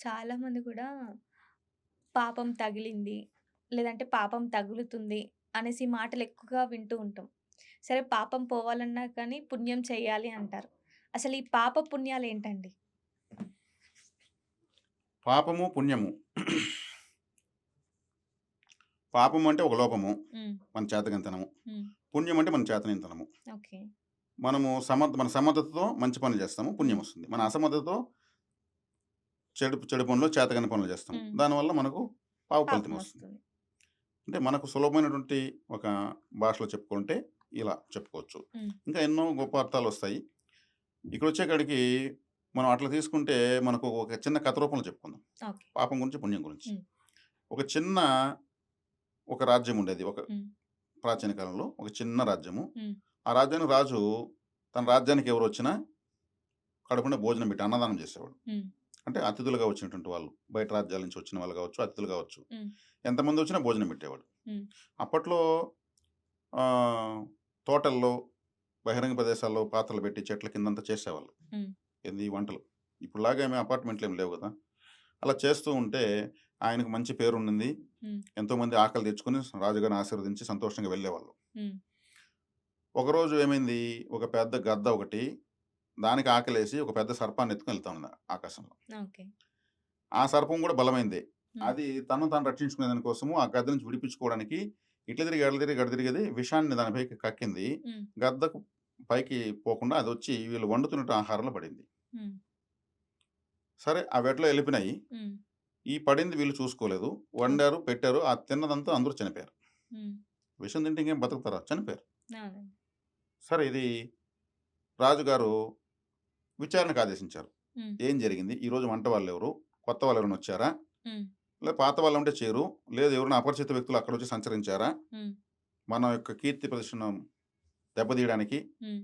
చాలామంది కూడా పాపం తగిలింది, లేదంటే పాపం తగులుతుంది అనేసి మాటలు ఎక్కువగా వింటూ ఉంటాం. సరే పాపం పోవాలన్నా కానీ పుణ్యం చేయాలి అంటారు. అసలు ఈ పాప పుణ్యాలేంటండి? పాపము, పుణ్యము. పాపం అంటే ఒక లోపము. హ్మ్. మన చేతకంతనము. హ్మ్. పుణ్యం అంటే మన చేతనింతనము. ఓకే. మన సమర్థతతో మంచి పనులు చేస్తాము. హ్మ్. పుణ్యమొస్తుంది. మన హ్మ్. అసమర్థతతో చెడు చెడు పనులు, చేతకాని పనులు చేస్తాము. హ్మ్. దానివల్ల మనకు పాప ఫలితమొస్తుంది. పాపమొస్తుంది. అంటే మనకు సులభమైనటువంటి ఒక భాషలో చెప్పుకుంటే ఇలా చెప్పుకోవచ్చు. హ్మ్. ఇంకా ఎన్నో గొప్ప అర్థాలొస్తాయి. ఇక్కడొచ్చేకాడికి మనం అట్లా తీసుకుంటే మనకు ఒక చిన్న కథ రూపంలో చెప్పుకుందాం. ఓకే. పాపం గురించి, పుణ్యం గురించి. హ్మ్. ఒక చిన్న ఒక రాజ్యం ఉండేది. ఒక హ్మ్. ప్రాచీన కాలంలో ఒక చిన్న రాజ్యము. హ్మ్. ఆ రాజ్యానికి రాజు తన రాజ్యానికి ఎవరొచ్చినా కడుపునిండా భోజనం పెట్టి అన్నదానం చేసేవాడు. హ్మ్. అంటే అతిథులుగా వచ్చినటువంటి వాళ్ళు. బయట రాజ్యాల నుంచి వచ్చిన వాళ్ళు కావచ్చు, అతిథులు కావచ్చు. హ్మ్. ఎంతమందొచ్చినా భోజనం పెట్టేవాడు. హ్మ్. అప్పట్లో ఆహ్, తోటల్లో, బహిరంగ ప్రదేశాల్లో పాత్రలు పెట్టి చెట్ల కిందంతా చేసేవాళ్ళు. హ్మ్. ఏంది వంటలు. ఇప్పుడులాగా ఏమి అపార్ట్‌మెంట్‌లేమి లేవు గదా! అలా చేస్తూ ఉంటే ఆయనకు మంచి పేరుండింది. హ్మ్. ఎంతోమంది ఆకలి తెచ్చుకొని రాజుగారిని ఆశీర్వదించి సంతోషంగా వెళ్ళేవాళ్ళు. హ్మ్. ఒకరోజు ఏమైంది, ఒక పెద్ద గద్ద ఒకటి దానికి ఆకలేసి ఒక పెద్ద సర్పాన్ని ఎత్తుకొని ఎళ్తా ఉంది ఆకాశంలో. ఓకే. ఆ సర్పం గూడా బలమైందే. హ్మ్. అది తనను తాను రక్షించుకునే దాని కోసము ఆ గద్ద నుంచి విడిపించుకోవడానికి ఇట్ల తిరిగి, అట్ల తిరిగి, అటు తిరిగి అది విషాన్ని దాని పైకి కక్కింది. హ్మ్. గద్దకు పైకి పోకుండా అదొచ్చి వీళ్ళు వండుతున్నట్టు ఆహారంలో పడింది. హ్మ్. సరే అవెట్లో ఎళ్ళిపోయినాయి. హ్మ్. ఈ పడింది వీళ్ళు చూసుకోలేదు. ఓకే. వండారు, పెట్టారు. ఆ తిన్నదంతా అందరూ చనిపోయారు. హ్మ్. విషం తింటే ఇంకేం బతుకుతారా? చనిపోయారు. అవునండి. సరే ఇది రాజుగారు విచారణకు ఆదేశించారు. హ్మ్. ఏం జరిగింది? ఈరోజు వంట వాళ్ళెవరు? కొత్త వాళ్ళెవరైనా వచ్చారా? హ్మ్. పాత వాళ్ళుంటే చేరు. లేదు ఎవరైనా అపరిచిత వ్యక్తులు అక్కడొచ్చి సంచరించారా? హ్మ్. మన యొక్క కీర్తి ప్రతిష్టను దెబ్బతీయడానికి హ్మ్.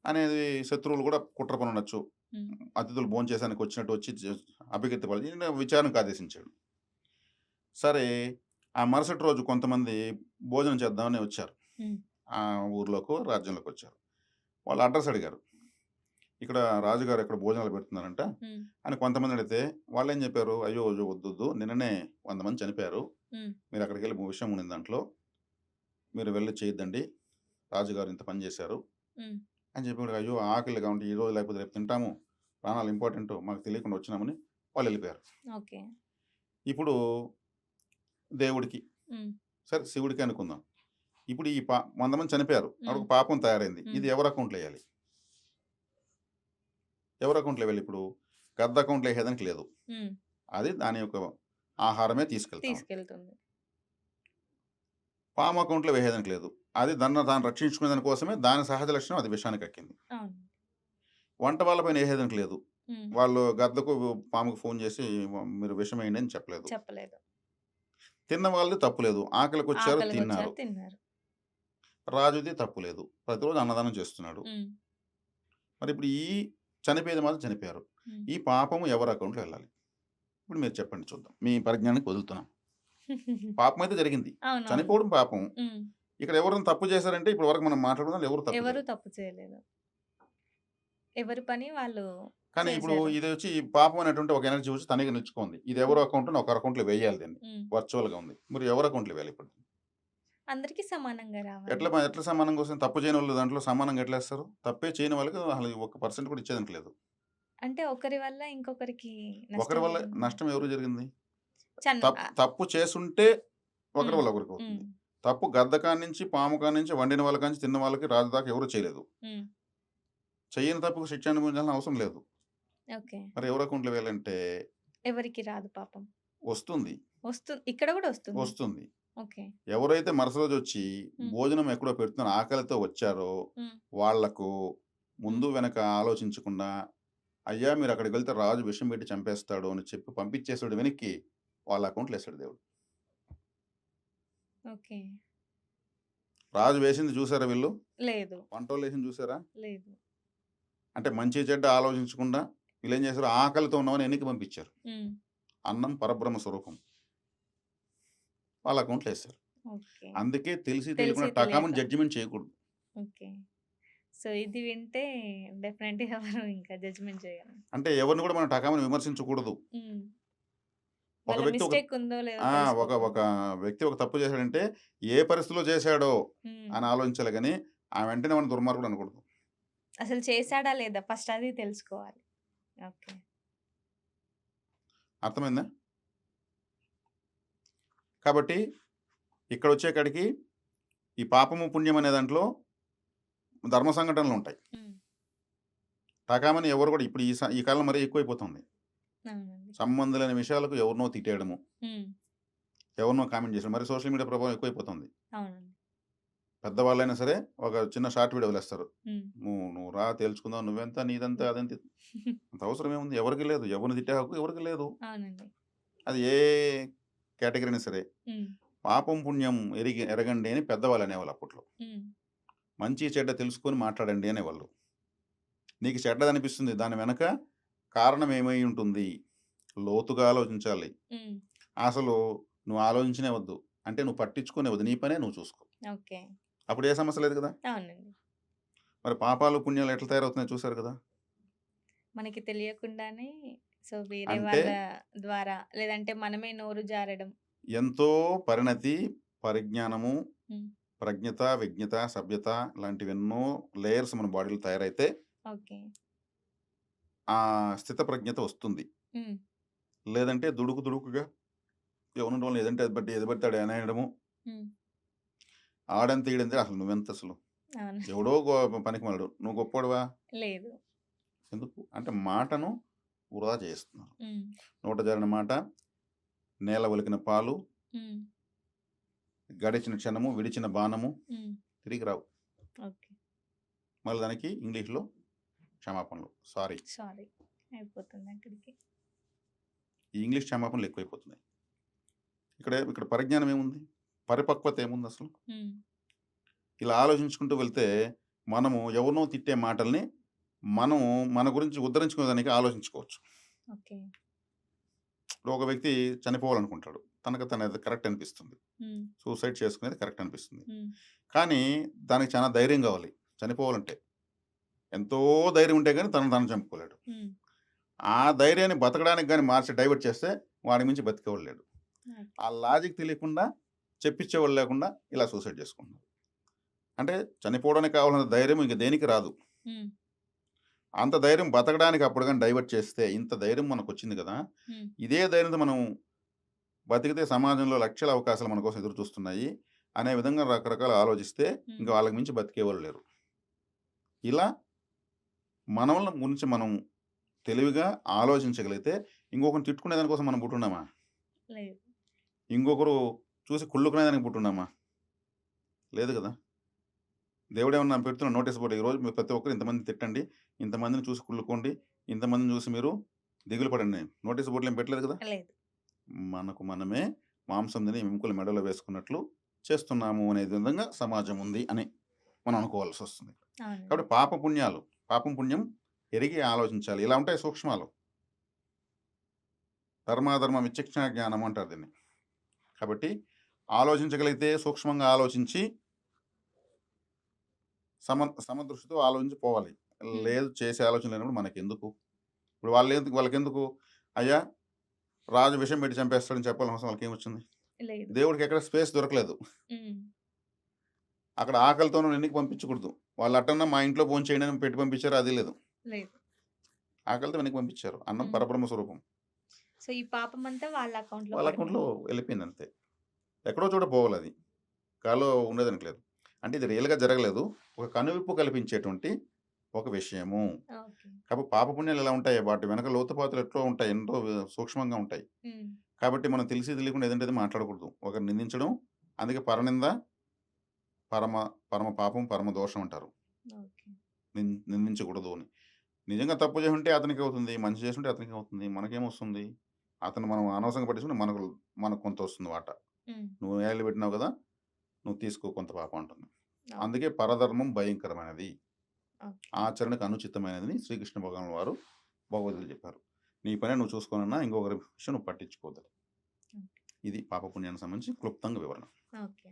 అనేది శత్రువులు గూడా కుట్ర పన్నుండొచ్చు. హ్మ్. అతిథులు భోంచేసానికి వచ్చినట్టు వచ్చి అపకీర్తి ఈయన విచారణకు ఆదేశించాడు. సరే ఆ మరుసటి రోజు కొంతమంది భోజనం చేద్దామని వచ్చారు. హ్మ్. ఆ ఊర్లోకో, రాజ్యంలోకొచ్చారు. వాళ్ళు అడ్రెస్ అడిగారు. ఇక్కడ రాజుగారు ఇక్కడ భోజనాలు పెడుతున్నారంట హ్మ్. అని కొంతమంది అడిగితే వాళ్ళేం చెప్పారు, "అయ్యో! వద్దొద్దు. నిన్ననే 100 మంది చనిపోయారు. హ్మ్. మీరక్కడికెళ్ళి విషం ఉండింది దాంట్లో. మీరు వెళ్లి చేయొద్దండి. రాజుగారు ఇంత పని చేశారు." హ్మ్. అని చెప్పి అయ్యో! ఆకలిగా ఉంటే ఈరోజు లేకపోతే రేపు తింటాము. ప్రాణాలు ఇంపార్టెంటు. మాకు తెలియకుండా వచ్చినామని వాళ్ళెళ్ళిపోయారు. ఓకే. ఇప్పుడు దేవుడికి, హ్మ్. సరే శివుడికి అనుకుందాం. ఇప్పుడు ఈ 100 మంది చనిపోయారు. హ్మ్. అక్కడొక పాపం తయారైంది. హ్మ్. ఇది ఎవరి అకౌంట్‌లో ఎయాలి? ఎవరి అకౌంట్‌లో ఎయాలి ఇప్పుడు? గద్ద అకౌంట్‌లో ఎసేదానికి లేదు. హ్మ్. అది దాని యొక్క ఆహారమే తీసుకెళ్తా ఉంది. తీసుకెళ్తుంది. పాము అకౌంట్‌లో వేసేదానికి లేదు. అది దాన్ని తాను రక్షించుకునే దాని కోసమే దాని సహజ లక్షణం అది విషానికెక్కింది. అవును. వంట వాళ్ళ పైన ఎసేదానికి లేదు. హ్మ్. వాళ్ళు గద్దకు, పాముకు ఫోను చేసి మీరు విషమేయండి అని చెప్పలేదు. చెప్పలేదు. తిన్న వాళ్ళది తప్పు లేదు. ఆకలికొచ్చారు ఆకలిగొచ్చారు తిన్నారు. తిన్నారు. రాజుది తప్పు లేదు. ప్రతిరోజు అన్నదానం చేస్తున్నాడు. హ్మ్. మరిప్పుడు ఈ చనిపోయేది మాత్రం చనిపోయారు. హ్మ్. ఈ పాపము ఎవరి అకౌంట్‌లో ఎళ్ళాలి? ఇప్పుడు మీరు చెప్పండి చూద్దాం. మీ పరిజ్ఞానానికి వదులుతున్నాం. పాపమైతే జరిగింది. అవునవును. చనిపోవడం పాపం. హ్మ్. ఇక్కడ ఎవరైనా తప్పు చేశారంటే ఇప్పటి వరకు మనం మాట్లాడుకున్నోళ్ళు ఎవరు తప్పు ఎవరు చేయలేదు. తప్పు చేయలేదు. ఎవరి పని వాళ్ళు కానీ ఇప్పుడు చేశారు. ఇదొచ్చి ఈ పాపం అనేటువంటి ఒక ఎనర్జీ వచ్చి తనకి నిలుచుకుంది. ఇది హ్మ్. ఎవరి అకౌంట్‌లో ఒకరి అకౌంట్‌లో వేయాలి దీన్ని. హ్మ్. వర్చువల్‌గా ఉంది. మరి ఎవరి అకౌంట్‌లో వేయాలి ఇప్పుడు? అందరికి సమానంగా రావాలి. ఎట్లా సమానంగా వస్తుంది? తప్పు చేయనోళ్ళు దాంట్లో సమానంగా ఎట్లేస్తారు? తప్పే చేయని వాళ్ళకి అసలు ఒక్క పర్సెంట్ కూడా ఇచ్చేదానికి లేదు. అంటే ఒకరి వల్ల ఇంకొకరికి ఒకరి నష్టం వల్ల జరిగింది. నష్టం ఎవరికి జరిగింది? చన్ ఆహ్, తప్పు చేసుంటే ఒకరి హ్మ్. వల్ల ఒకరికవుతుంది. హ్మ్. తప్పు గద్ద కాడ్నుంచి, పాము కాడ్నుంచి, వండిన వాళ్ళ కాడ్నుంచి, తిన్న వాళ్ళకి రాజు దాకా ఎవరు చేయలేదు. హ్మ్. చెయ్యని తప్పుకు శిక్ష అనుభవించాల్సిన అవసరం లేదు. ఓకే. మరి ఎవరి అకౌంట్‌లో వేయాలంటే ఎవరికీ రాదు పాపం. వస్తుంది. ఇక్కడ గూడా వస్తుంది. వస్తుంది. ఓకే. ఎవరైతే మరుసటి రోజొచ్చి హ్మ్. భోజనం ఎక్కడో పెడుతున్నారు ఆకలితో వచ్చారో హ్మ్. వాళ్ళకు హ్మ్. ముందు వెనక ఆలోచించకుండా, అయ్యా! మీరక్కడికి వెళ్తే రాజు విషం పెట్టి చంపేస్తాడు అని చెప్పి పంపించేసాడు వెనక్కి వాళ్ళ అకౌంట్‌లో ఏసాడు దేవుడు. ఓకే. రాజు వేసింది చూసారా వీళ్ళు? లేదు. వంటోళ్ళేసింది చూసారా? లేదు. అంటే మంచి చెడ్డ ఆలోచించకుండా వీళ్ళేం చేశారు ఆకలితో ఉన్నవాడిని వెనక్కి పంపించారు. హ్మ్. అన్నం పరబ్రహ్మ స్వరూపం. వాళ్ళ అకౌంట్‌లో ఏసారు. ఓకే. అందుకే తెలిసి తెలిసి తెలియకుండా తెలియక. టకామని జడ్జిమెంట్ చేయకూడదు. ఓకే. సో, ఇది వింటే డెఫినెట్‌గా ఎవరు ఇంకా జడ్జ్‌మెంట్ చేయరు. అంటే ఎవరిని కూడా మనం టకామని విమర్శించకూడదు. హ్మ్. ఒక వాళ్ళ వ్యక్తి ఒక మిస్టేక్ ఉందో లేదో ఆ! ఒక తెలుసుకోకుండా. వ్యక్తి ఒక తప్పు చేశాడంటే, ఏ పరిస్థితిలో చేశాడో హ్మ్. అని ఆలోచించాలి గాని, ఆ వెంటనే వాడిని దుర్మార్గుడు అనకూడదు. అసలు చేసాడా లేదా ఫస్ట్ అది తెలుసుకోవాలి. ఓకే. అర్థమైందా? కాబట్టి ఇక్కడొచ్చేకాడికి ఈ పాపము, పుణ్యం అనే దాంట్లో ధర్మ సంఘటనలుంటాయి. హ్మ్. టకామని ఎవరు కూడా ఇప్పుడు ఈ కాలంలో మరీ ఎక్కువైపోతుంది. అవునండి. సంబంధం లేని విషయాలకు ఎవరినో తిట్టేయడము, హ్మ్. ఎవరినో కామెంట్ చేసడం. మరి సోషల్ మీడియా ప్రభావం ఎక్కువైపోతుంది. అవునండి. పెద్దవాళ్ళైనా సరే ఒక చిన్న షార్ట్ వీడియో వదిలేస్తారు. హ్మ్. నువ్వు రా తేల్చుకుందాం. నువ్వెంత నీదంత అదంత అంత అవసరం ఏముంది? ఎవరికీ లేదు. ఎవరిని తిట్టే హక్కు ఎవరికీ లేదు. అవునండి. అది ఏ కేటగరీ అయినా సరే. హ్మ్. పాపం, పుణ్యం ఎరగండి అని పెద్దవాళ్ళు అనేవాళ్ళు అప్పట్లో. హ్మ్. మంచి చెడ్డ తెలుసుకొని మాట్లాడండి అనేవాళ్ళు. నీకు చెడ్డదనిపిస్తుంది. దాని వెనక కారణం ఏమై ఉంటుంది? లోతుగా ఆలోచించాలి. హ్మ్. అసలు నువ్వు ఆలోచించనే వద్దు. అంటే నువ్వు పట్టించుకునే వద్దు. నీ పనే నువ్వు చూసుకో. ఓకే. అప్పుడు ఏ సమస్య లేదు కదా! అవునండి. మరి పాపాలు, పుణ్యాలు ఎట్లా తయారవుతున్నాయో చూసారు కదా! మనకి తెలియకుండానే సో, వేరే అంటే వాళ్ళ ద్వారా లేదంటే మనమే నోరు జారడం. ఎంతో పరిణతి, పరిజ్ఞానము, హ్మ్. ప్రజ్ఞత, విజ్ఞత, సభ్యత లాంటివెన్నో లేయర్స్ మన బాడీలో తయారైతే ఓకే. ఆ స్థితప్రజ్ఞత వస్తుంది. హ్మ్. లేదంటే దుడుకుగా ఎవరుంటే వాళ్ళని ఏది పడితే అది అనేయడము. హ్మ్. ఆడంత ఈడంత అసలు నువ్వెంతసలు? అవును. ఎవడో పనికిమాలినోడు. నువ్వు గొప్పోడివా? లేదు. ఎందుకు? అంటే మాటను వృధా చేస్తున్నారు. హ్మ్. నోట జారిన మాట, నేల ఒలికిన పాలు, హ్మ్. గడిచిన క్షణము, విడిచిన బాణము హ్మ్. తిరిగి రావు. ఓకే. మళ్ళీ దానికి ఇంగ్లీష్‌లో క్షమాపణలు. సారీ. సారీ. అయిపోతుంది అక్కడికి. ఈ ఇంగ్లీష్ క్షమాపణలు ఎక్కువైపోతున్నాయి. ఇక్కడ పరిజ్ఞానం ఏముంది? పరిపక్వత ఏముందసలు? హ్మ్. ఇలా ఆలోచించుకుంటూ వెళ్తే, మనము ఎవరినో తిట్టే మాటల్ని, మనం మన గురించి ఉద్ధరించుకునేదానికి ఆలోచించుకోవచ్చు. ఓకే. ఇప్పుడు ఒక వ్యక్తి చనిపోవాలనుకుంటాడు. తనది కరెక్ట్ అనిపిస్తుంది. హ్మ్. సూసైడ్ చేసుకునేది కరెక్ట్ అనిపిస్తుంది. హ్మ్. కానీ దానికి చాలా ధైర్యం గావాలి. చనిపోవాలంటే. ఎంతో ధైర్యం ఉంటే గాని తనను తాను చంపుకోలేడు. హ్మ్. ఆ ధైర్యాన్ని బతకడానికి గాని మార్చి డైవర్ట్ చేస్తే వాడికి మించి బతికేవాడు లేడు. ఓకే. ఆ లాజిక్ తెలియకుండా, చెప్పించేవాళ్ళు లేకుండా ఇలా సూసైడ్ చేసుకుంటున్నారు. అంటే చనిపోవడానికి కావాల్సిన ధైర్యం ఇంక దేనికి రాదు. హ్మ్. అంత ధైర్యం బతకడానికి అప్పుడు గాని డైవర్ట్ చేస్తే, ఇంత ధైర్యం మనకొచ్చింది గదా! హ్మ్. ఇదే ధైర్యంతో మనం బతికితే సమాజంలో లక్షల అవకాశాలు మన కోసం ఎదురు చూస్తున్నాయి. అనే విధంగా రకరకాల ఆలోచిస్తే ఇంక హ్మ్. వాళ్ళకి మించి బతికేవాళ్ళు లేరు. ఇలా మనల్ని గురించి మనం తెలివిగా ఆలోచించగలిగితే ఇంకొకరిని తిట్టుకునే దాని కోసం మనం పుట్టున్నామా? లేదు. ఇంకొకరు చూసి కుళ్ళుకునేదానికి పుట్టున్నామా? లేదు గదా! దేవుడేమన్నా పెడుతున్న నోటీస్ బోర్డ్ ఈరోజు మీరు ప్రతి ఒక్కరు ఇంతమందిని తిట్టండి. ఇంతమందిని చూసి కుళ్ళుకోండి. ఇంతమందిని చూసి మీరు దిగులు పడండి. నోటీస్ బోర్డ్‌లో ఏం పెట్టలేదు కదా! లేదు. మనకు మనమే మాంసం తిని ఎముకలు మెడలో వేసుకున్నట్లు చేస్తున్నాము అనే విధంగా సమాజం ఉంది అని మనం అనుకోవాల్సొస్తుంది. అవునండి. కాబట్టి పాపం, పుణ్యం ఎరిగి ఆలోచించాలి. ఇలా ఉంటాయి సూక్ష్మాలు. ధర్మాధర్మ విచక్షణ జ్ఞానం అంటారు దీన్ని. కాబట్టి ఆలోచించగలిగితే సూక్ష్మంగా ఆలోచించి సమదృష్టితో ఆలోచించి పోవాలి. హ్మ్. లేదు చేసే ఆలోచన లేనప్పుడు మనకెందుకు? ఇప్పుడు వాళ్ళకెందుకు? అయ్యా! రాజు విషం పెట్టి చంపేస్తాడని చెప్పాల్సిన అవసరం వాళ్ళకేమొచ్చింది? లేదు. దేవుడికి ఎక్కడ స్పేస్ దొరకలేదు. హ్మ్. అక్కడ ఆకలితో నన్ను ఎందుకు పంపించకూడదు. వాళ్ళు అట్టన్నా మా ఇంట్లో భోంచేయండి అని పెట్టి పంపించారు అది లేదు. లేదు. ఆకలితో వెనక్కి పంపించారు. అన్నం హ్మ్. పరబ్రహ్మ స్వరూపం. సో, ఈ పాపమంతా వాళ్ళ అకౌంట్‌లో వాళ్ళ అకౌంట్‌లో పడిపోయింది. వెళ్ళిపోయిందంతే. ఎక్కడో చోట పోవాలది. గాల్లో ఉండేదానికి లేదు. అంటే ఇది రియల్‌గా జరగలేదు. ఒక కనువిప్పు కల్పించేటువంటి ఒక విషయము. ఓకే. కాబట్టి పాపపుణ్యాలు ఎలా ఉంటాయి? వాటి వెనక లోతుపాతులు ఎట్లో ఉంటాయి. ఎంతో సూక్ష్మంగా ఉంటాయి. హ్మ్. కాబట్టి మనం తెలిసి తెలియకుండా ఏదంటే అది మాట్లాడకూడదు. ఒకరిని నిందించడం అందుకే పరనింద పరమ పరమ పాపం, పరమ దోషం అంటారు. ఓకే. నిందించకూడదు అని. నిజంగా తప్పు చేసుంటే అతనికే అవుతుంది. మంచి చేసుంటే అతనికే అవుతుంది. మనకేమొస్తుంది? అతను మనం అనవసరంగా పట్టించుకుంటే మనకు కొంత వస్తుంది వాటా. హ్మ్. నువ్వు ఏళ్ళు పెట్టినావు కదా! నువ్వు తీసుకో కొంత పాపం అంటుంది. ఓకే. అందుకే పరధర్మం భయంకరమైనది. ఓకే. ఆచరణకు అనుచితమైనదని శ్రీకృష్ణ భగవానుల వారు భగవద్గీతలో చెప్పారు. నీ పనే నువ్వు చూసుకోనన్నా ఇంకొకరి విషయం నువ్వు పట్టించుకోవద్దు. ఓకే. ఇది పాపపుణ్యానికి సంబంధించి క్లుప్తంగా వివరణ. ఓకే.